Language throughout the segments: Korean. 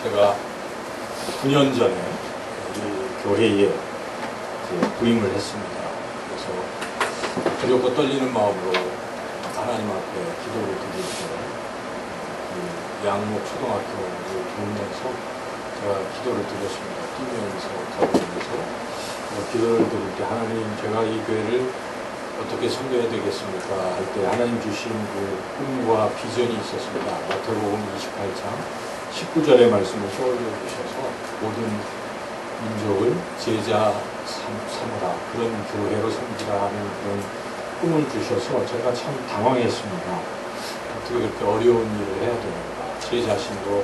제가 9년 전에 우리 교회에 이제 부임을 했습니다. 그래서 두렵고 떨리는 마음으로 하나님 앞에 기도를 드리고 양목 초등학교를 돌면서 제가 기도를 드렸습니다. 뛰면서 걸으면서 기도를 드릴 때 하나님, 제가 이 교회를 어떻게 섬겨야 되겠습니까? 할 때 하나님 주신 그 꿈과 비전이 있었습니다. 마태복음 28장 19절의 말씀을 떠올려 주셔서 모든 민족을 제자 삼으라, 그런 교회로 섬기라 하는 그런 꿈을 주셔서 제가 참 당황했습니다. 어떻게 그렇게 어려운 일을 해야 되는가. 제 자신도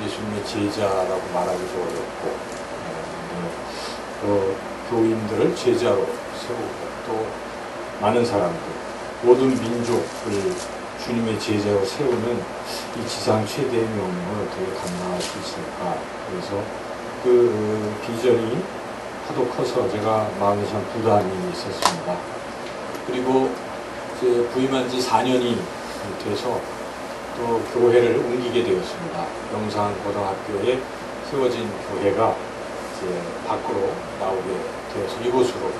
예수님의 제자라고 말하기도 어렵고, 또 교인들을 제자로 세우고, 또 많은 사람들, 모든 민족을 주님의 제자로 세우는 이 지상 최대의 명령을 어떻게 감당할 수 있을까. 그래서 그 비전이 하도 커서 제가 마음에 참 부담이 있었습니다. 그리고 이제 부임한 지 4년이 돼서 또 교회를 옮기게 되었습니다. 영산고등학교에 세워진 교회가 이제 밖으로 나오게 되어서 이곳으로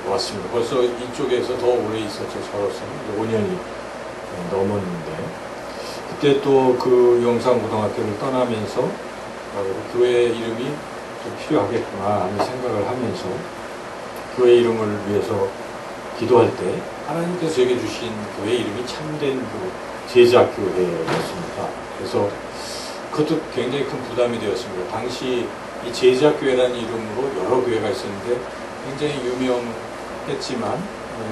왔습니다. 벌써 이쪽에서 더 오래 있었죠. 저로서는 5년이 넘었는데, 그때 또 그 영산고등학교를 떠나면서 교회 이름이 좀 필요하겠구나 하는 생각을 하면서 교회 이름을 위해서 기도할 때 하나님께서 제게 주신 교회 이름이 참된 제자교회였습니다. 그래서 그것도 굉장히 큰 부담이 되었습니다. 당시 이 제자교회라는 이름으로 여러 교회가 있었는데 굉장히 유명했지만,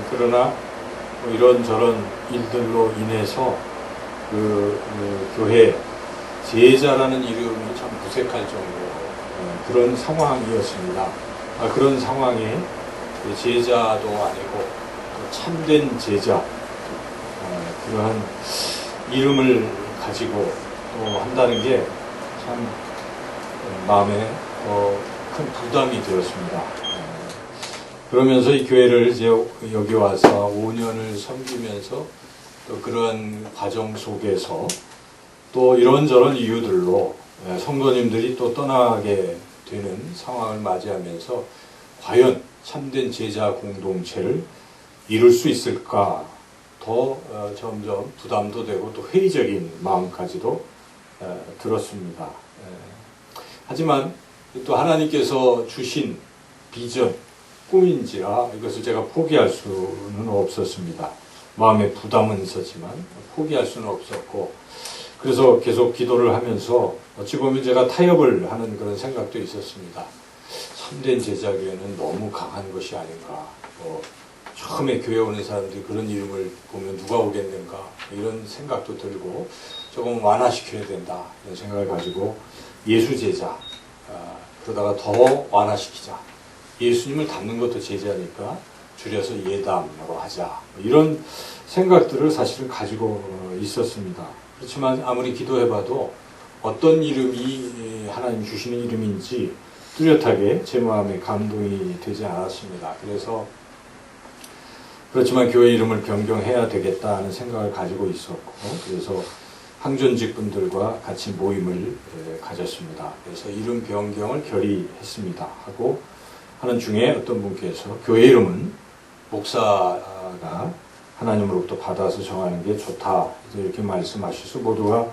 그러나 이런저런 일들로 인해서 그 교회 제자라는 이름이 참 무색할 정도로 그런 상황이었습니다. 그런 상황에 제자도 아니고 참된 제자, 그러한 이름을 가지고 또 한다는 게 참 마음에 큰 부담이 되었습니다. 그러면서 이 교회를 이제 여기 와서 5년을 섬기면서 또 그러한 과정 속에서 또 이런저런 이유들로 성도님들이 또 떠나게 되는 상황을 맞이하면서 과연 참된 제자 공동체를 이룰 수 있을까, 더 점점 부담도 되고 또 회의적인 마음까지도 들었습니다. 하지만 또 하나님께서 주신 비전, 꿈인지라 이것을 제가 포기할 수는 없었습니다. 마음에 부담은 있었지만 포기할 수는 없었고, 그래서 계속 기도를 하면서 어찌 보면 제가 타협을 하는 그런 생각도 있었습니다. 참된 제자교회는 너무 강한 것이 아닌가. 처음에 교회 오는 사람들이 그런 이름을 보면 누가 오겠는가, 이런 생각도 들고 조금 완화시켜야 된다, 이런 생각을 가지고 예수 제자, 그러다가 더 완화시키자. 예수님을 닮는 것도 제자니까 줄여서 예담으로 하자. 이런 생각들을 사실은 가지고 있었습니다. 그렇지만 아무리 기도해봐도 어떤 이름이 하나님 주시는 이름인지 뚜렷하게 제 마음에 감동이 되지 않았습니다. 그렇지만 교회 이름을 변경해야 되겠다는 생각을 가지고 있었고, 그래서 항존직 분들과 같이 모임을 가졌습니다. 그래서 이름 변경을 결의했습니다. 하고 하는 중에 어떤 분께서 교회 이름은 목사가 하나님으로부터 받아서 정하는 게 좋다, 이렇게 말씀하셔서 모두가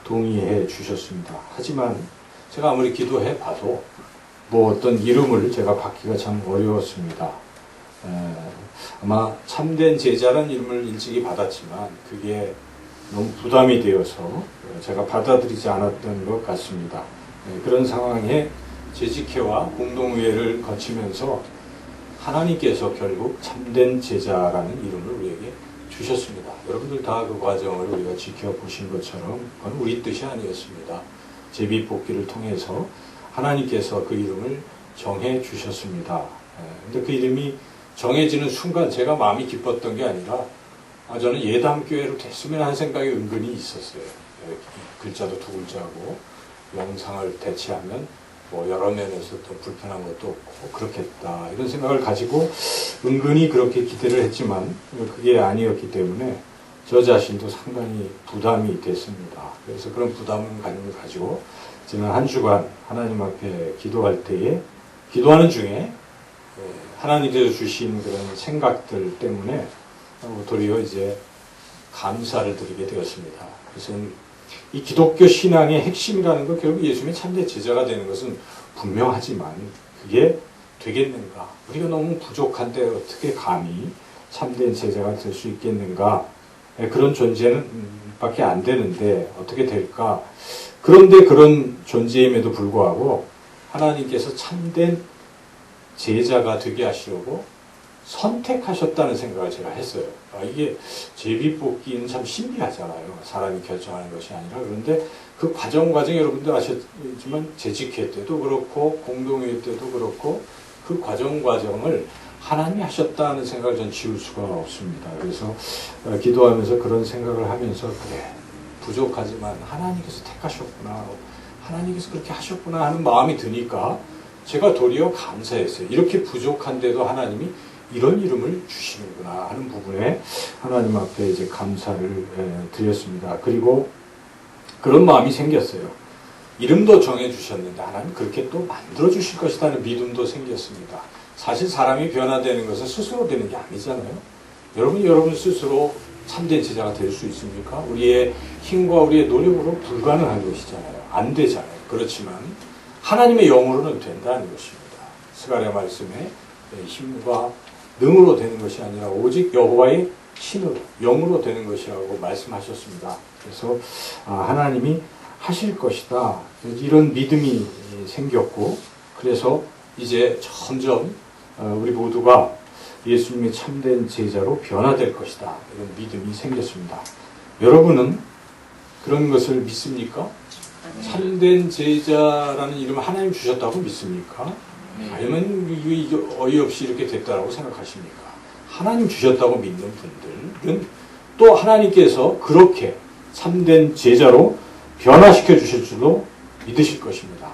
동의해 주셨습니다. 하지만 제가 아무리 기도해 봐도 어떤 이름을 제가 받기가 참 어려웠습니다. 아마 참된 제자라는 이름을 일찍이 받았지만 그게 너무 부담이 되어서 제가 받아들이지 않았던 것 같습니다. 그런 상황에 재직회와 공동회를 거치면서 하나님께서 결국 참된 제자라는 이름을 우리에게 주셨습니다. 여러분들 다 그 과정을 우리가 지켜보신 것처럼 그건 우리 뜻이 아니었습니다. 제비뽑기를 통해서 하나님께서 그 이름을 정해 주셨습니다. 근데 그 이름이 정해지는 순간 제가 마음이 기뻤던 게 아니라 저는 예담교회로 됐으면 하는 생각이 은근히 있었어요. 글자도 두 글자고 영상을 대체하면 여러 면에서 또 불편한 것도 없고 그렇겠다, 이런 생각을 가지고 은근히 그렇게 기대를 했지만 그게 아니었기 때문에 저 자신도 상당히 부담이 됐습니다. 그래서 그런 부담을 가지고 지난 한 주간 하나님 앞에 기도할 때에 기도하는 중에 하나님께서 주신 그런 생각들 때문에 도리어 이제 감사를 드리게 되었습니다. 그래서 이 기독교 신앙의 핵심이라는 것, 결국 예수님의 참된 제자가 되는 것은 분명하지만 그게 되겠는가? 우리가 너무 부족한데 어떻게 감히 참된 제자가 될 수 있겠는가? 그런 존재는 밖에 안 되는데 어떻게 될까? 그런데 그런 존재임에도 불구하고 하나님께서 참된 제자가 되게 하시려고 선택하셨다는 생각을 제가 했어요. 이게 제비뽑기는 참 신비하잖아요. 사람이 결정하는 것이 아니라. 그런데 그 과정 여러분들 아셨지만 재직회 때도 그렇고 공동회 때도 그렇고 그 과정을 하나님이 하셨다는 생각을 전 지울 수가 없습니다. 그래서 기도하면서 그런 생각을 하면서 그래 부족하지만 하나님께서 택하셨구나, 하나님께서 그렇게 하셨구나 하는 마음이 드니까 제가 도리어 감사했어요. 이렇게 부족한데도 하나님이 이런 이름을 주시는구나 하는 부분에 하나님 앞에 이제 감사를 드렸습니다. 그리고 그런 마음이 생겼어요. 이름도 정해주셨는데 하나님 그렇게 또 만들어주실 것이라는 믿음도 생겼습니다. 사실 사람이 변화되는 것은 스스로 되는 게 아니잖아요. 여러분 스스로 참된 제자가 될 수 있습니까? 우리의 힘과 우리의 노력으로 불가능한 것이잖아요. 안 되잖아요. 그렇지만 하나님의 영으로는 된다는 것입니다. 스가랴 말씀에 힘과 능으로 되는 것이 아니라 오직 여호와의 신으로, 영으로 되는 것이라고 말씀하셨습니다. 그래서 하나님이 하실 것이다. 이런 믿음이 생겼고, 그래서 이제 점점 우리 모두가 예수님의 참된 제자로 변화될 것이다. 이런 믿음이 생겼습니다. 여러분은 그런 것을 믿습니까? 참된 제자라는 이름을 하나님 주셨다고 믿습니까? 아니면 이게 어이없이 이렇게 됐다고 생각하십니까? 하나님 주셨다고 믿는 분들은 또 하나님께서 그렇게 참된 제자로 변화시켜 주실 줄로 믿으실 것입니다.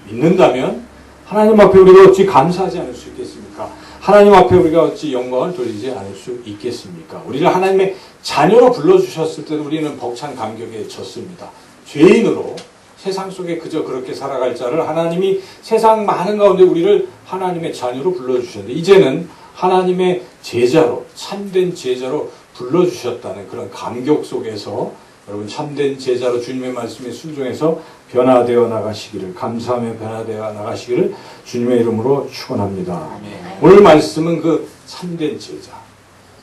믿는다면 하나님 앞에 우리가 어찌 감사하지 않을 수 있겠습니까? 하나님 앞에 우리가 어찌 영광을 돌리지 않을 수 있겠습니까? 우리를 하나님의 자녀로 불러주셨을 때도 우리는 벅찬 감격에 졌습니다. 죄인으로 세상 속에 그저 그렇게 살아갈 자를 하나님이 세상 많은 가운데 우리를 하나님의 자녀로 불러주셨는데 이제는 하나님의 제자로, 참된 제자로 불러주셨다는 그런 감격 속에서 여러분 참된 제자로 주님의 말씀에 순종해서 변화되어 나가시기를, 감사하며 변화되어 나가시기를 주님의 이름으로 축원합니다. 오늘 말씀은 그 참된 제자,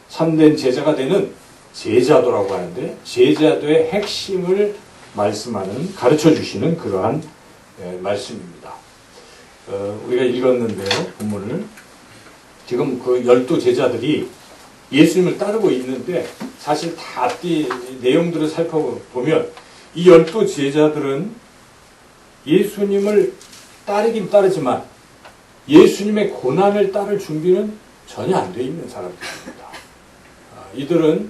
참된 제자가 되는 제자도라고 하는데 제자도의 핵심을 말씀하는, 가르쳐 주시는 그러한 말씀입니다. 우리가 읽었는데요, 본문을. 지금 그 12 제자들이 예수님을 따르고 있는데 사실 다 앞뒤 내용들을 살펴보면 이 12 제자들은 예수님을 따르긴 따르지만 예수님의 고난을 따를 준비는 전혀 안 돼 있는 사람들입니다. 이들은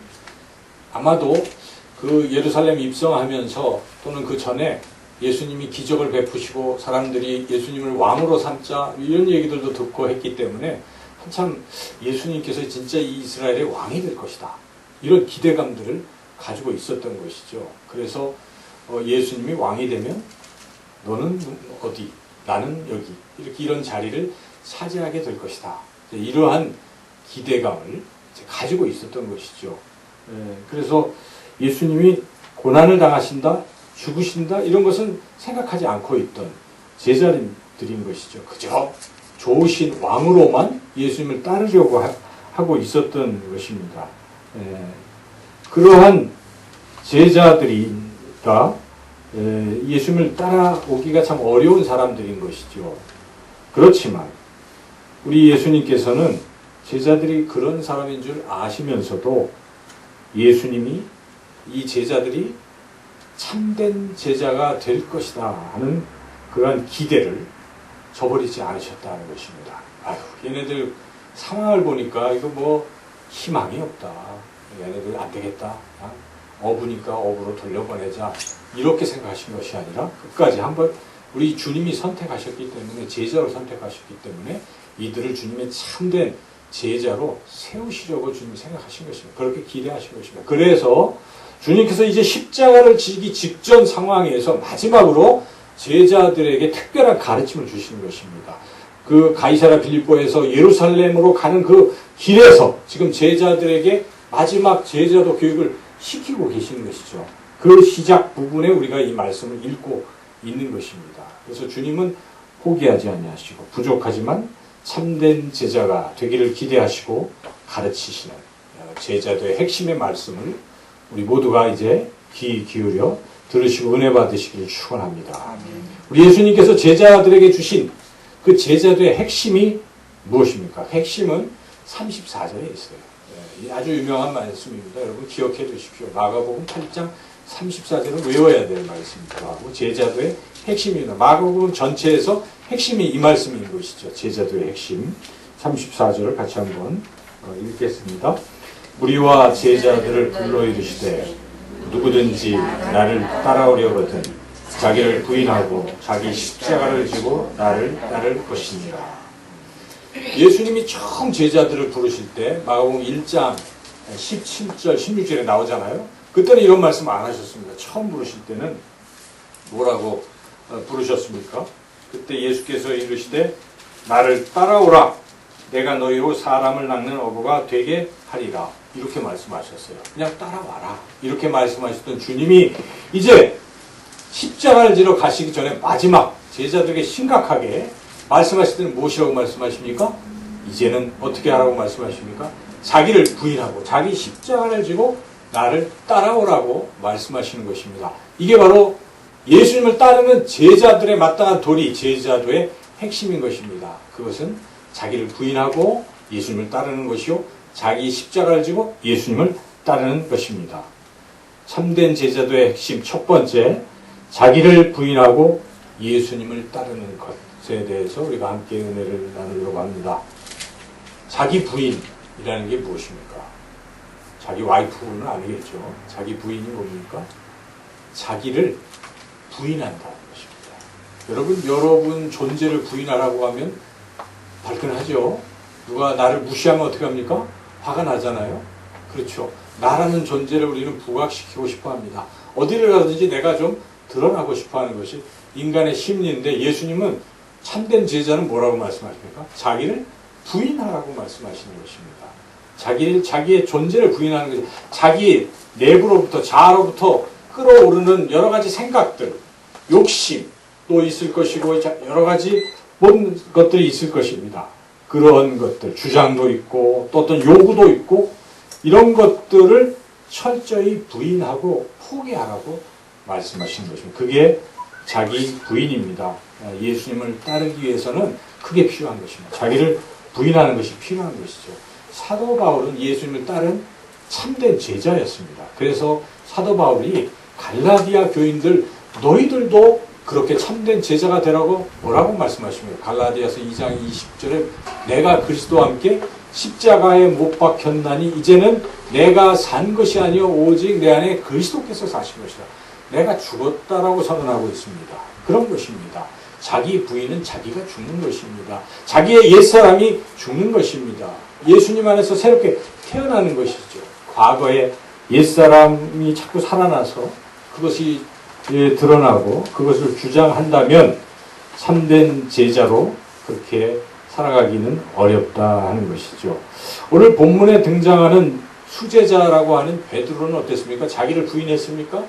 아마도 그 예루살렘 입성하면서 또는 그 전에 예수님이 기적을 베푸시고 사람들이 예수님을 왕으로 삼자 이런 얘기들도 듣고 했기 때문에 한참 예수님께서 진짜 이 이스라엘의 왕이 될 것이다. 이런 기대감들을 가지고 있었던 것이죠. 그래서 예수님이 왕이 되면 너는 어디, 나는 여기 이렇게 이런 자리를 차지하게 될 것이다. 이러한 기대감을 가지고 있었던 것이죠. 그래서 예수님이 고난을 당하신다, 죽으신다 이런 것은 생각하지 않고 있던 제자들인 것이죠. 그저 좋으신 왕으로만 예수님을 따르려고 하고 있었던 것입니다. 그러한 제자들이가 예수님을 따라오기가 참 어려운 사람들인 것이죠. 그렇지만 우리 예수님께서는 제자들이 그런 사람인 줄 아시면서도 예수님이 이 제자들이 참된 제자가 될 것이다 하는 그러한 기대를 저버리지 않으셨다는 것입니다. 아유, 얘네들 상황을 보니까 이거 뭐 희망이 없다. 얘네들 안 되겠다. 어부니까 어부로 돌려보내자. 이렇게 생각하신 것이 아니라 끝까지 한번 우리 주님이 선택하셨기 때문에 제자로 선택하셨기 때문에 이들을 주님의 참된 제자로 세우시려고 주님이 생각하신 것입니다. 그렇게 기대하신 것입니다. 그래서 주님께서 이제 십자가를 지기 직전 상황에서 마지막으로 제자들에게 특별한 가르침을 주시는 것입니다. 그 가이사랴 빌립보에서 예루살렘으로 가는 그 길에서 지금 제자들에게 마지막 제자도 교육을 시키고 계시는 것이죠. 그 시작 부분에 우리가 이 말씀을 읽고 있는 것입니다. 그래서 주님은 포기하지 아니하시고 부족하지만 참된 제자가 되기를 기대하시고 가르치시는 제자도의 핵심의 말씀을 우리 모두가 이제 귀 기울여 들으시고 은혜 받으시기를 축원합니다. 우리 예수님께서 제자들에게 주신 그 제자도의 핵심이 무엇입니까? 핵심은 34절에 있어요. 아주 유명한 말씀입니다. 여러분 기억해 두십시오. 마가복음 8장 34절은 외워야 될 말씀이기도 하고 제자도의 핵심입니다. 마가복음 전체에서 핵심이 이 말씀인 것이죠. 제자도의 핵심 34절을 같이 한번 읽겠습니다. 우리와 제자들을 불러 이르시되 누구든지 나를 따라오려거든 자기를 부인하고 자기 십자가를 지고 나를 따를 것이니라. 예수님이 처음 제자들을 부르실 때 마가복음 1장 17절 16절에 나오잖아요. 그때는 이런 말씀 안 하셨습니다. 처음 부르실 때는 뭐라고 부르셨습니까? 그때 예수께서 이르시되 나를 따라오라 내가 너희로 사람을 낚는 어부가 되게 하리라 이렇게 말씀하셨어요. 그냥 따라와라 이렇게 말씀하셨던 주님이 이제 십자가를 지러 가시기 전에 마지막 제자들에게 심각하게 말씀하실 때는 무엇이라고 말씀하십니까? 이제는 어떻게 하라고 말씀하십니까? 자기를 부인하고 자기 십자가를 지고 나를 따라오라고 말씀하시는 것입니다. 이게 바로 예수님을 따르는 제자들의 마땅한 도리, 제자도의 핵심인 것입니다. 그것은 자기를 부인하고 예수님을 따르는 것이요 자기 십자가를 지고 예수님을 따르는 것입니다. 참된 제자도의 핵심 첫 번째, 자기를 부인하고 예수님을 따르는 것에 대해서 우리가 함께 은혜를 나누려고 합니다. 자기 부인이라는 게 무엇입니까? 자기 와이프는 아니겠죠. 자기 부인이 뭡니까? 자기를 부인한다는 것입니다. 여러분 존재를 부인하라고 하면 발끈하죠. 누가 나를 무시하면 어떻게 합니까? 화가 나잖아요. 그렇죠. 나라는 존재를 우리는 부각시키고 싶어 합니다. 어디를 가든지 내가 좀 드러나고 싶어 하는 것이 인간의 심리인데 예수님은 참된 제자는 뭐라고 말씀하십니까? 자기를 부인하라고 말씀하시는 것입니다. 자기의 존재를 부인하는 것이 자기 내부로부터 자아로부터 끌어오르는 여러 가지 생각들, 욕심도 있을 것이고 여러 가지 모든 것들이 있을 것입니다. 그런 것들, 주장도 있고 또 어떤 요구도 있고 이런 것들을 철저히 부인하고 포기하라고 말씀하시는 것입니다. 그게 자기 부인입니다. 예수님을 따르기 위해서는 그게 필요한 것입니다. 자기를 부인하는 것이 필요한 것이죠. 사도 바울은 예수님을 따른 참된 제자였습니다. 그래서 사도 바울이 갈라디아 교인들 너희들도 그렇게 참된 제자가 되라고 뭐라고 말씀하십니까? 갈라디아서 2장 20절에 내가 그리스도와 함께 십자가에 못 박혔나니 이제는 내가 산 것이 아니요 오직 내 안에 그리스도께서 사신 것이다. 내가 죽었다라고 선언하고 있습니다. 그런 것입니다. 자기 부인은 자기가 죽는 것입니다. 자기의 옛사람이 죽는 것입니다. 예수님 안에서 새롭게 태어나는 것이죠. 과거의 옛사람이 자꾸 살아나서 그것이 드러나고 그것을 주장한다면 참된 제자로 그렇게 살아가기는 어렵다 하는 것이죠. 오늘 본문에 등장하는 수제자라고 하는 베드로는 어땠습니까? 자기를 부인했습니까?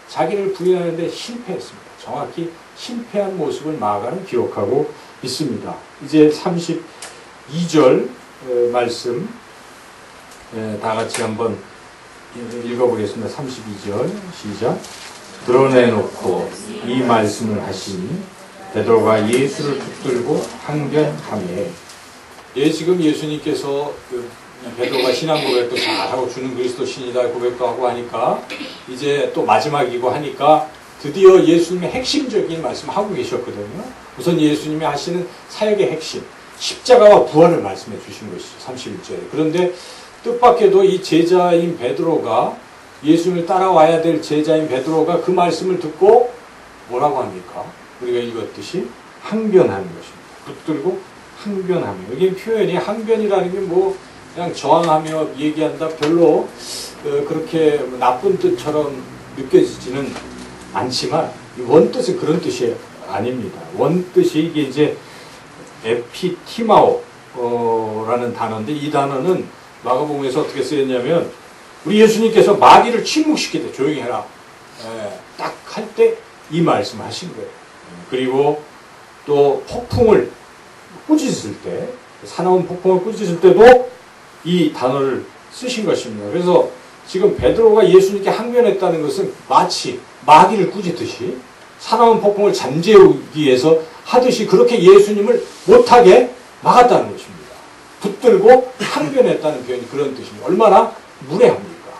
자기를 부인하는데 실패했습니다. 정확히 실패한 모습을 마가는 기록하고 있습니다. 이제 32절 말씀 다 같이 한번 읽어보겠습니다. 32절 시작. 드러내놓고 이 말씀을 하시니 베드로가 예수를 붙들고 항변하매. 지금 예수님께서 베드로가 신앙 고백도 잘하고 주는 그리스도 신이다 고백도 하고 하니까 이제 또 마지막이고 하니까 드디어 예수님의 핵심적인 말씀을 하고 계셨거든요. 우선 예수님이 하시는 사역의 핵심 십자가와 부활을 말씀해 주신 것이죠. 31절에. 그런데 뜻밖에도 이 제자인 베드로가 예수님을 따라와야 될 제자인 베드로가 그 말씀을 듣고 뭐라고 합니까? 우리가 읽었듯이 항변하는 것입니다. 붙들고 항변하며. 여기 표현이 항변이라는 게 뭐 그냥 저항하며 얘기한다 별로 그렇게 나쁜 뜻처럼 느껴지지는 않지만 원뜻은 그런 뜻이 아닙니다. 원뜻이 이게 이제 에피티마오라는 단어인데 이 단어는 마가복음에서 어떻게 쓰였냐면 우리 예수님께서 마귀를 침묵시키되 조용히 해라. 딱 할 때 이 말씀을 하신 거예요. 그리고 또 폭풍을 꾸짖을 때 사나운 폭풍을 꾸짖을 때도 이 단어를 쓰신 것입니다. 그래서 지금 베드로가 예수님께 항변했다는 것은 마치 마귀를 꾸짖듯이 사나운 폭풍을 잠재우기 위해서 하듯이 그렇게 예수님을 못하게 막았다는 것입니다. 붙들고 항변했다는 표현이 그런 뜻입니다. 얼마나 무례합니까?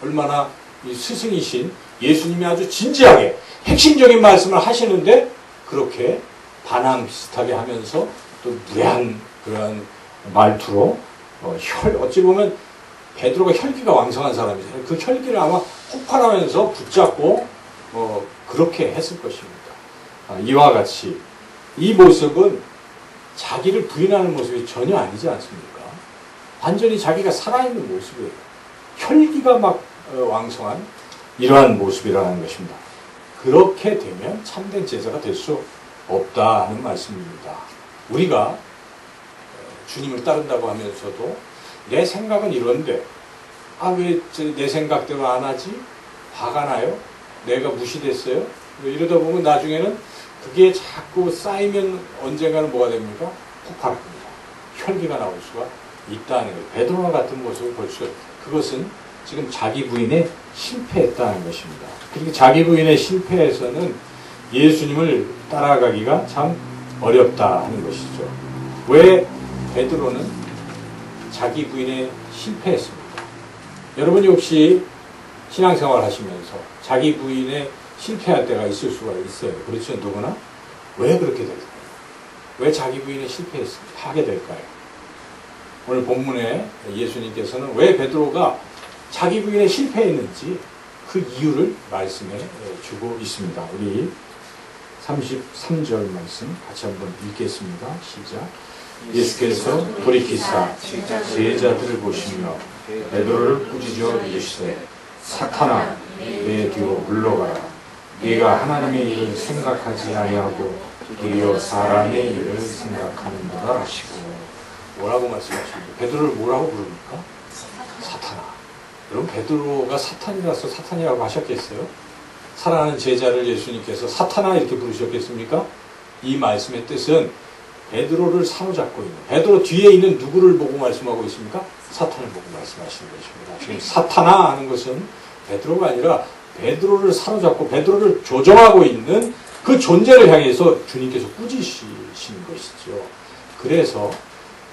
얼마나 이 스승이신 예수님이 아주 진지하게 핵심적인 말씀을 하시는데 그렇게 반항 비슷하게 하면서 또 무례한 그런 말투로 어찌 보면 베드로가 혈기가 왕성한 사람이잖아요. 그 혈기를 아마 폭발하면서 붙잡고 그렇게 했을 것입니다. 이와 같이 이 모습은 자기를 부인하는 모습이 전혀 아니지 않습니까? 완전히 자기가 살아있는 모습이에요. 혈기가 막 왕성한 이러한 모습이라는 것입니다. 그렇게 되면 참된 제자가 될 수 없다는 말씀입니다. 우리가 주님을 따른다고 하면서도 내 생각은 이런데 왜 내 생각대로 안 하지? 화가 나요? 내가 무시됐어요? 이러다 보면 나중에는 그게 자꾸 쌓이면 언젠가는 뭐가 됩니까? 폭발합니다. 혈기가 나올 수가 있다는 거예요. 베드로와 같은 모습을 볼 수가 있어요. 그것은 지금 자기 부인에 실패했다는 것입니다. 그리고 자기 부인의 실패에서는 예수님을 따라가기가 참 어렵다 하는 것이죠. 왜 베드로는 자기 부인에 실패했습니까? 여러분이 혹시 신앙생활 하시면서 자기 부인에 실패할 때가 있을 수가 있어요. 그렇죠? 누구나? 왜 그렇게 될까요? 왜 자기 부인에 실패하게 될까요? 오늘 본문에 예수님께서는 왜 베드로가 자기 부인에 실패했는지 그 이유를 말씀해 주고 있습니다. 우리 33절 말씀 같이 한번 읽겠습니다. 시작. 예수께서 돌이키사 제자들을 보시며 베드로를 꾸짖어 이르시되 사탄아 내 뒤로 물러가라. 네가 하나님의 일을 생각하지 아니하고 도리어 사람의 일을 생각하는도다 하시고. 뭐라고 말씀하십니까? 베드로를 뭐라고 부릅니까? 사탄아. 여러분 베드로가 사탄이라서 사탄이라고 하셨겠어요? 사랑하는 제자를 예수님께서 사탄아 이렇게 부르셨겠습니까? 이 말씀의 뜻은 베드로를 사로잡고 있는, 베드로 뒤에 있는 누구를 보고 말씀하고 있습니까? 사탄을 보고 말씀하시는 것입니다. 지금 사탄아 하는 것은 베드로가 아니라 베드로를 사로잡고 베드로를 조정하고 있는 그 존재를 향해서 주님께서 꾸짖으시는 것이죠. 그래서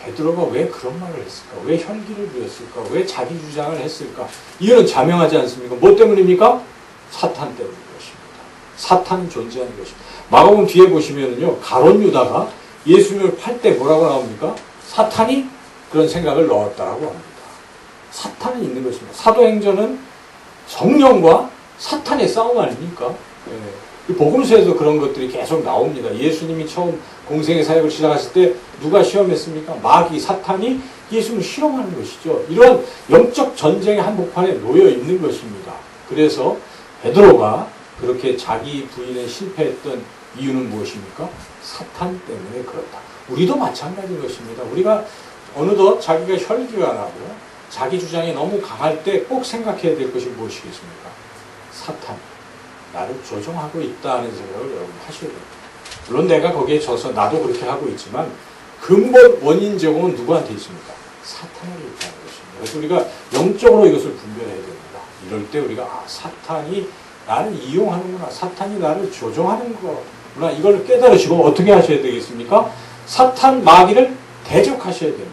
베드로가 왜 그런 말을 했을까? 왜 혈기를 부렸을까? 왜 자기 주장을 했을까? 이유는 자명하지 않습니까? 뭐 때문입니까? 사탄 때문인 것입니다. 사탄은 존재하는 것입니다. 마가복음 뒤에 보시면은요, 가룟 유다가 예수님을 팔 때 뭐라고 나옵니까? 사탄이 그런 생각을 넣었다라고 합니다. 사탄은 있는 것입니다. 사도행전은 성령과 사탄의 싸움 아닙니까? 이 복음서에도 그런 것들이 계속 나옵니다. 예수님이 처음 공생의 사역을 시작하실 때 누가 시험했습니까? 마귀, 사탄이 예수님을 실험하는 것이죠. 이런 영적 전쟁의 한복판에 놓여 있는 것입니다. 그래서 베드로가 그렇게 자기 부인에 실패했던 이유는 무엇입니까? 사탄 때문에 그렇다. 우리도 마찬가지인 것입니다. 우리가 어느덧 자기가 혈기가 나고 자기 주장이 너무 강할 때 꼭 생각해야 될 것이 무엇이겠습니까? 사탄. 나를 조종하고 있다는 생각을 여러분 하셔야 됩니다. 물론 내가 거기에 져서 나도 그렇게 하고 있지만 근본 원인 제공은 누구한테 있습니까? 사탄에게 있다는 것입니다. 그래서 우리가 영적으로 이것을 분별해야 됩니다. 이럴 때 우리가 사탄이 나를 이용하는구나. 사탄이 나를 조종하는 거구나. 이걸 깨달으시고 어떻게 하셔야 되겠습니까? 사탄 마귀를 대적하셔야 됩니다.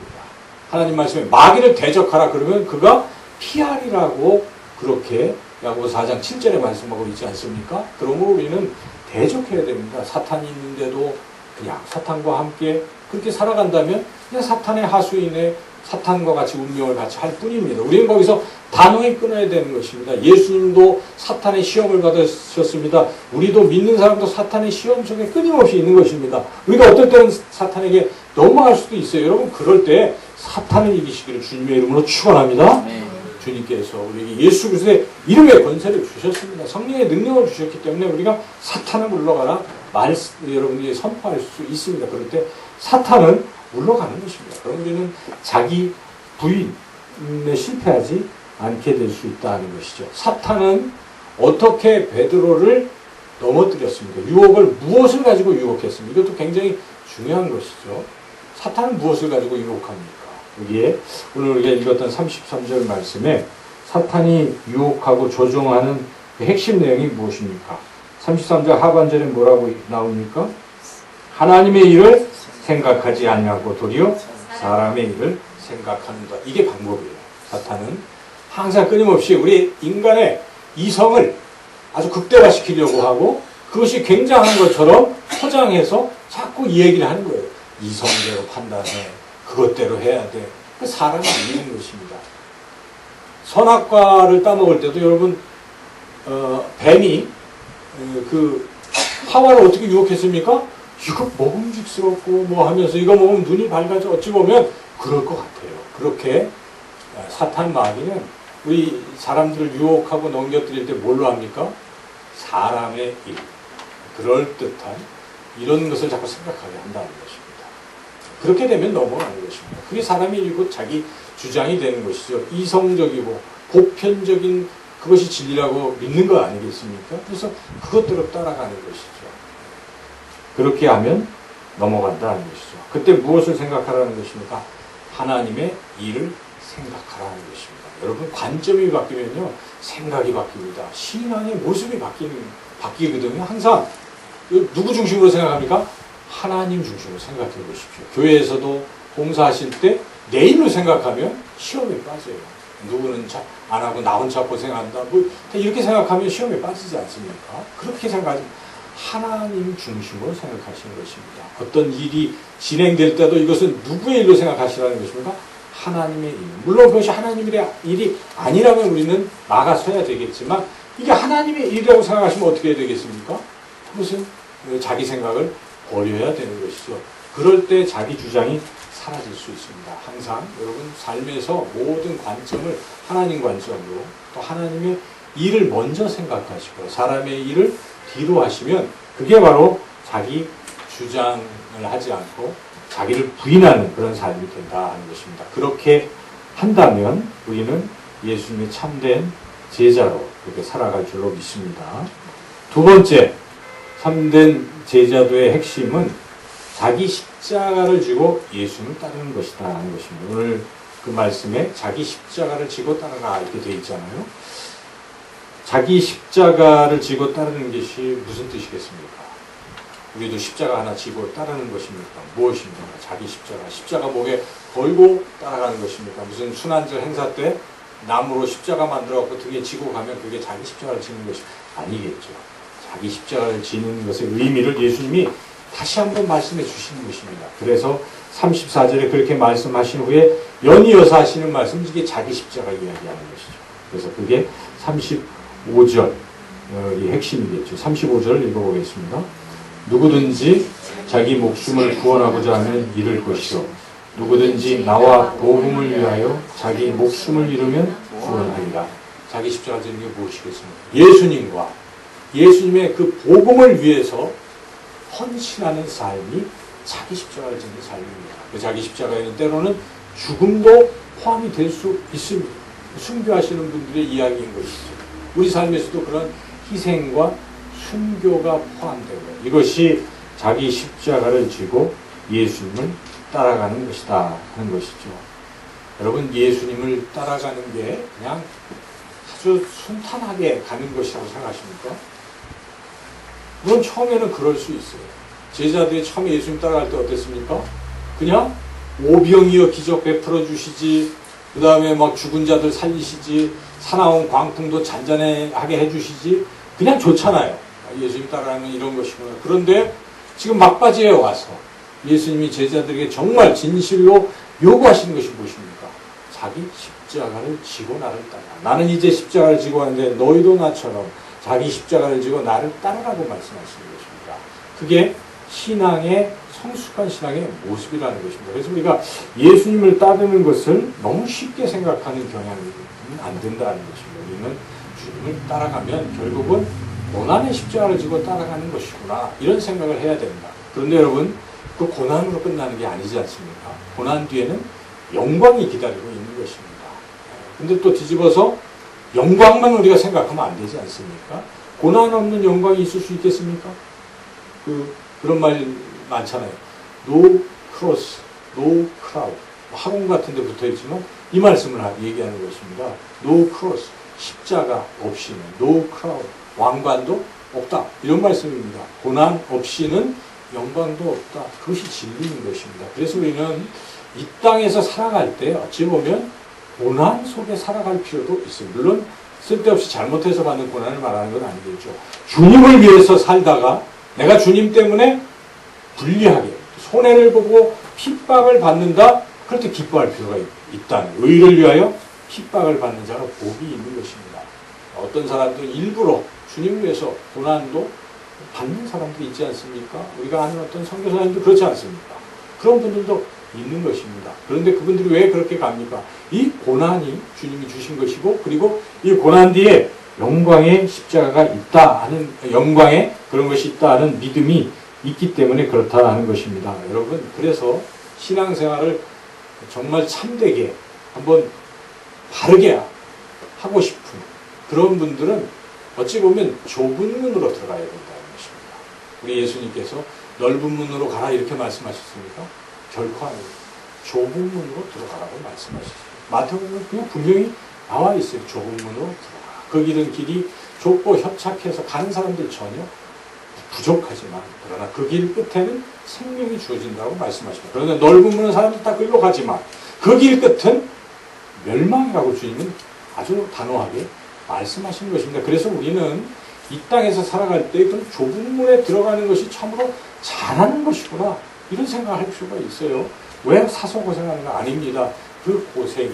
하나님 말씀에 마귀를 대적하라 그러면 그가 피하리라고 그렇게 야고보서 4장 7절에 말씀하고 있지 않습니까? 그러므로 우리는 대적해야 됩니다. 사탄이 있는데도 그냥 사탄과 함께 그렇게 살아간다면 그냥 사탄의 하수인의 사탄과 같이 운명을 같이 할 뿐입니다. 우리는 거기서 단호히 끊어야 되는 것입니다. 예수님도 사탄의 시험을 받으셨습니다. 우리도 믿는 사람도 사탄의 시험 속에 끊임없이 있는 것입니다. 우리가 어떨 때는 사탄에게 넘어갈 수도 있어요. 여러분 그럴 때 사탄을 이기시기를 주님의 이름으로 축원합니다. 주님께서 우리에게 예수 그리스도의 이름의 권세를 주셨습니다. 성령의 능력을 주셨기 때문에 우리가 사탄을 물러가라 여러분이 선포할 수 있습니다. 그럴 때 사탄은 물러가는 것입니다. 그럼 우리는 자기 부인에 실패하지 않게 될 수 있다는 것이죠. 사탄은 어떻게 베드로를 넘어뜨렸습니까? 유혹을 무엇을 가지고 유혹했습니까? 이것도 굉장히 중요한 것이죠. 사탄은 무엇을 가지고 유혹합니까? 여기에 오늘 우리가 읽었던 33절 말씀에 사탄이 유혹하고 조종하는 그 핵심 내용이 무엇입니까? 33절 하반절에 뭐라고 나옵니까? 하나님의 일을 생각하지 아니하고 도리어 사람의 일을 생각하는다. 이게 방법이에요. 사탄은 항상 끊임없이 우리 인간의 이성을 아주 극대화시키려고 하고 그것이 굉장한 것처럼 포장해서 자꾸 이 얘기를 하는 거예요. 이성대로 판단해. 그것대로 해야 돼. 사람이 아닌 것입니다. 선악과를 따먹을 때도 여러분 뱀이 그 하와를 어떻게 유혹했습니까? 이거 먹음직스럽고 뭐 하면서 이거 먹으면 눈이 밝아져 어찌 보면 그럴 것 같아요. 그렇게 사탄 마귀는 우리 사람들을 유혹하고 넘겨뜨릴 때 뭘로 합니까? 사람의 일, 그럴듯한 이런 것을 자꾸 생각하게 한다는 것입니다. 그렇게 되면 넘어가는 것입니다. 그게 사람의 일이고 자기 주장이 되는 것이죠. 이성적이고 보편적인 그것이 진리라고 믿는 거 아니겠습니까? 그래서 그것대로 따라가는 것이죠. 그렇게 하면 넘어간다는 것이죠. 그때 무엇을 생각하라는 것입니까? 하나님의 일을 생각하라는 것입니다. 여러분 관점이 바뀌면요 생각이 바뀝니다. 신앙의 모습이 바뀌거든요. 항상 누구 중심으로 생각합니까? 하나님 중심으로 생각해 보십시오. 교회에서도 봉사하실 때 내 일로 생각하면 시험에 빠져요. 누구는 안 하고 나 혼자 고생한다. 뭐 이렇게 생각하면 시험에 빠지지 않습니까? 그렇게 생각하지 하나님 중심으로 생각하시는 것입니다. 어떤 일이 진행될 때도 이것은 누구의 일로 생각하시라는 것입니까? 하나님의 일. 물론 그것이 하나님의 일이 아니라면 우리는 나가서야 되겠지만 이게 하나님의 일이라고 생각하시면 어떻게 해야 되겠습니까? 그것은 자기 생각을 버려야 되는 것이죠. 그럴 때 자기 주장이 사라질 수 있습니다. 항상 여러분 삶에서 모든 관점을 하나님 관점으로 또 하나님의 일을 먼저 생각하시고 사람의 일을 뒤로 하시면 그게 바로 자기 주장을 하지 않고 자기를 부인하는 그런 삶이 된다 하는 것입니다. 그렇게 한다면 우리는 예수님의 참된 제자로 그렇게 살아갈 줄로 믿습니다. 두 번째, 참된 제자도의 핵심은 자기 십자가를 지고 예수님을 따르는 것이다 하는 것입니다. 오늘 그 말씀에 자기 십자가를 지고 따라가 이렇게 되어 있잖아요. 자기 십자가를 지고 따르는 것이 무슨 뜻이겠습니까? 우리도 십자가 하나 지고 따르는 것입니까? 무엇입니까? 자기 십자가 목에 걸고 따라가는 것입니까? 무슨 순환절 행사 때 나무로 십자가 만들어갖고 등에 지고 가면 그게 자기 십자가를 지는 것이 아니겠죠. 자기 십자가를 지는 것의 의미를 예수님이 다시 한번 말씀해 주시는 것입니다. 그래서 34절에 그렇게 말씀하신 후에 연이어서 하시는 말씀, 이게 자기 십자가 이야기하는 것이죠. 그래서 그게 35절이 핵심이겠죠. 35절을 읽어보겠습니다. 누구든지 자기 목숨을 구원하고자 하면 잃을 것이요 누구든지 나와 복음을 위하여 자기 목숨을 잃으면 구원하리라. 자기 십자가 지는 게 무엇이겠습니까? 예수님과 예수님의 그 복음을 위해서 헌신하는 삶이 자기 십자가를 지는 삶입니다. 그 자기 십자가에는 때로는 죽음도 포함이 될 수 있습니다. 순교하시는 분들의 이야기인 것이죠. 우리 삶에서도 그런 희생과 순교가 포함되고 이것이 자기 십자가를 지고 예수님을 따라가는 것이다 하는 것이죠. 여러분 예수님을 따라가는 게 그냥 아주 순탄하게 가는 것이라고 생각하십니까? 물론 처음에는 그럴 수 있어요. 제자들이 처음에 예수님 따라갈 때 어땠습니까? 그냥 오병이어 기적 베풀어 주시지, 그 다음에 막 죽은 자들 살리시지, 사나운 광풍도 잔잔하게 해주시지, 그냥 좋잖아요. 예수님 따라가면 이런 것이구나. 그런데 지금 막바지에 와서 예수님이 제자들에게 정말 진실로 요구하시는 것이 무엇입니까? 자기 십자가를 지고 나를 따라. 나는 이제 십자가를 지고 하는데 너희도 나처럼 자기 십자가를 지고 나를 따르라고 말씀하시는 것입니다. 그게 신앙의 성숙한 신앙의 모습이라는 것입니다. 그래서 우리가 예수님을 따르는 것을 너무 쉽게 생각하는 경향이 안 된다는 것입니다. 우리는 주님을 따라가면 결국은 고난의 십자가를 지고 따라가는 것이구나 이런 생각을 해야 된다. 그런데 여러분 그 고난으로 끝나는 게 아니지 않습니까? 고난 뒤에는 영광이 기다리고 있는 것입니다. 근데 또 뒤집어서 영광만 우리가 생각하면 안 되지 않습니까? 고난 없는 영광이 있을 수 있겠습니까? 그런 말 많잖아요. No cross, no crown. 학원 같은 데 붙어 있지만 이 말씀을 얘기하는 것입니다. No cross, 십자가 없이는 no crown, 왕관도 없다. 이런 말씀입니다. 고난 없이는 영광도 없다. 그것이 진리인 것입니다. 그래서 우리는 이 땅에서 살아갈 때 어찌 보면 고난 속에 살아갈 필요도 있어요. 물론 쓸데없이 잘못해서 받는 고난을 말하는 건 아니겠죠. 주님을 위해서 살다가 내가 주님 때문에 불리하게 손해를 보고 핍박을 받는다. 그럴 때 기뻐할 필요가 있다는 의를 위하여 핍박을 받는 자가 복이 있는 것입니다. 어떤 사람들은 일부러 주님을 위해서 고난도 받는 사람들이 있지 않습니까? 우리가 아는 어떤 선교사님도 그렇지 않습니까? 그런 분들도 있는 것입니다. 그런데 그분들이 왜 그렇게 갑니까? 이 고난이 주님이 주신 것이고 그리고 이 고난 뒤에 영광의 십자가가 있다 하는 영광의 그런 것이 있다 하는 믿음이 있기 때문에 그렇다 하는 것입니다. 여러분 그래서 신앙생활을 정말 참되게 한번 바르게 하고 싶은 그런 분들은 어찌 보면 좁은 문으로 들어가야 된다는 것입니다. 우리 예수님께서 넓은 문으로 가라 이렇게 말씀하셨습니까? 결코 아니에요. 좁은 문으로 들어가라고 말씀하셨어요. 마태복음은 그냥 분명히 나와 있어요. 좁은 문으로 들어가라. 그 길이 좁고 협착해서 가는 사람들 전혀 부족하지만 그러나 그 길 끝에는 생명이 주어진다고 말씀하십니다. 그런데 넓은 문은 사람들 다 끌로 가지만 그 길 끝은 멸망이라고 주님은 아주 단호하게 말씀하시는 것입니다. 그래서 우리는 이 땅에서 살아갈 때 그 좁은 문에 들어가는 것이 참으로 잘하는 것이구나 이런 생각을 할 필요가 있어요. 왜 사서 고생하는 거 아닙니다. 그 고생이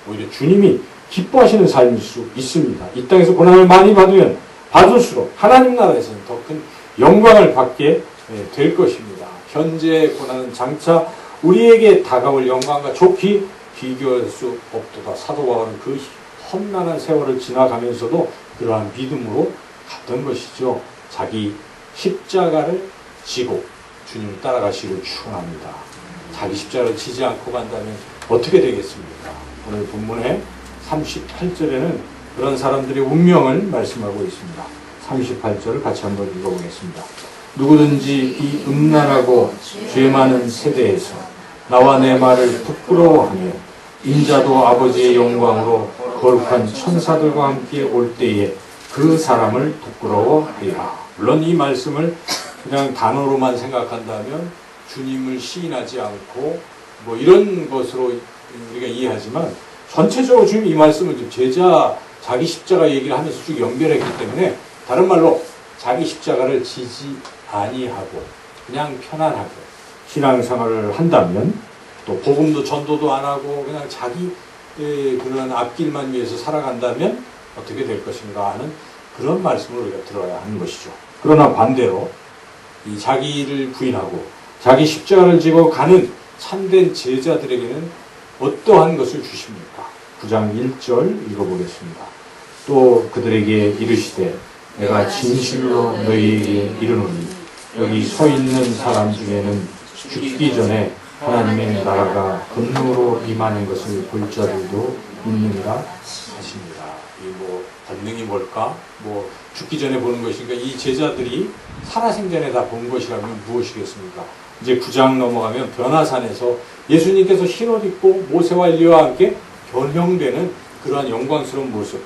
오히려 주님이 기뻐하시는 삶일 수 있습니다. 이 땅에서 고난을 많이 받으면 받을수록 하나님 나라에서는 더 큰 영광을 받게 될 것입니다. 현재의 고난은 장차 우리에게 다가올 영광과 좋게 비교할 수 없도다. 사도 바울은 그 험난한 세월을 지나가면서도 그러한 믿음으로 갔던 것이죠. 자기 십자가를 지고 주님을 따라가시기를 축원합니다. 자기 십자가를 지지 않고 간다면 어떻게 되겠습니까? 오늘 본문의 38절에는 그런 사람들의 운명을 말씀하고 있습니다. 38절을 같이 한번 읽어보겠습니다. 누구든지 이 음란하고 죄 많은 세대에서 나와 내 말을 부끄러워하며 인자도 아버지의 영광으로 거룩한 천사들과 함께 올 때에 그 사람을 부끄러워하리라. 물론 이 말씀을 그냥 단어로만 생각한다면 주님을 시인하지 않고 뭐 이런 것으로 우리가 이해하지만 전체적으로 주님이 이 말씀을 제자 자기 십자가 얘기를 하면서 쭉 연결했기 때문에 다른 말로 자기 십자가를 지지 아니하고 그냥 편안하게 신앙생활을 한다면 또 복음도 전도도 안 하고 그냥 자기 그런 앞길만 위해서 살아간다면 어떻게 될 것인가 하는 그런 말씀을 우리가 들어야 하는 것이죠. 그러나 반대로 이 자기를 부인하고 자기 십자가를 지고 가는 참된 제자들에게는 어떠한 것을 주십니까? 9장 1절 읽어보겠습니다. 또 그들에게 이르시되 내가 진실로 너희에게 이르노니 여기 서 있는 사람 중에는 죽기 전에 하나님의 나라가 권능으로 임하는 것을 볼 자들도 있는가 하십니다. 이 뭐 권능이 뭘까? 뭐 죽기 전에 보는 것이니까 이 제자들이 살아생전에 다 본 것이라면 무엇이겠습니까? 이제 9장 넘어가면 변화산에서 예수님께서 흰옷 입고 모세와 엘리야와 함께 변형되는 그러한 영광스러운 모습,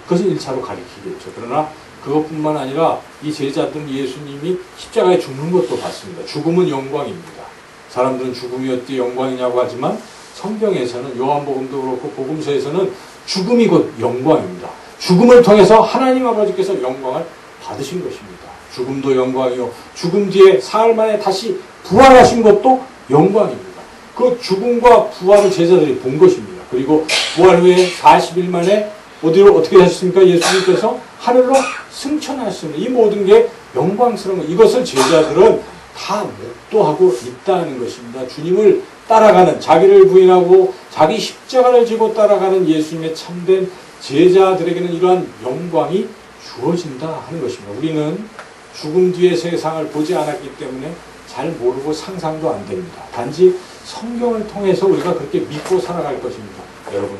그것을 1차로 가리키겠죠. 그러나 그것뿐만 아니라 이 제자들은 예수님이 십자가에 죽는 것도 봤습니다. 죽음은 영광입니다. 사람들은 죽음이 어떻게 영광이냐고 하지만 성경에서는 요한복음도 그렇고 복음서에서는 죽음이 곧 영광입니다. 죽음을 통해서 하나님 아버지께서 영광을 받으신 것입니다. 죽음도 영광이요. 죽음 뒤에 사흘 만에 다시 부활하신 것도 영광입니다. 그 죽음과 부활을 제자들이 본 것입니다. 그리고 부활 후에 40일 만에 어디로 어떻게 하셨습니까? 예수님께서 하늘로 승천하셨습니다. 이 모든 게 영광스러운 것. 이것을 제자들은 다 목도하고 있다는 것입니다. 주님을 따라가는, 자기를 부인하고 자기 십자가를 지고 따라가는 예수님의 참된 제자들에게는 이러한 영광이 주어진다 하는 것입니다. 우리는 죽음 뒤의 세상을 보지 않았기 때문에 잘 모르고 상상도 안 됩니다. 단지 성경을 통해서 우리가 그렇게 믿고 살아갈 것입니다. 여러분,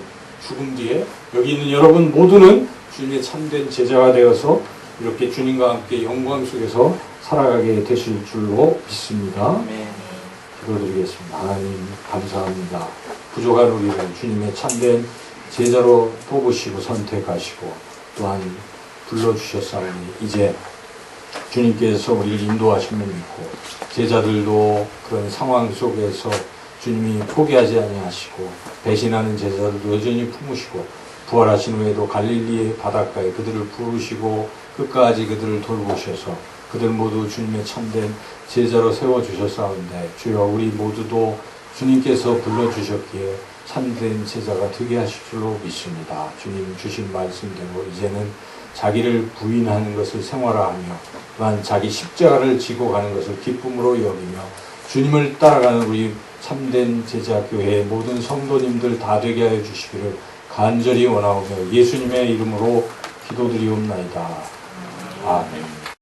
죽음 뒤에 여기 있는 여러분 모두는 주님의 참된 제자가 되어서 이렇게 주님과 함께 영광 속에서 살아가게 되실 줄로 믿습니다. 기도드리겠습니다. 하나님 감사합니다. 부족한 우리를 주님의 참된 제자로 뽑으시고 선택하시고 또한 불러주셨사오니 이제 주님께서 우리를 인도하심을 믿고 제자들도 그런 상황 속에서 주님이 포기하지 아니하시고 배신하는 제자들도 여전히 품으시고 부활하신 후에도 갈릴리의 바닷가에 그들을 부르시고 끝까지 그들을 돌보셔서 그들 모두 주님의 참된 제자로 세워주셨사온데 주여 우리 모두도 주님께서 불러주셨기에 참된 제자가 되게 하실 줄로 믿습니다. 주님 주신 말씀대로 이제는 자기를 부인하는 것을 생활화하며 또한 자기 십자가를 지고 가는 것을 기쁨으로 여기며 주님을 따라가는 우리 참된 제자교회의 모든 성도님들 다 되게 하여 주시기를 간절히 원하오며 예수님의 이름으로 기도드리옵나이다. 아멘.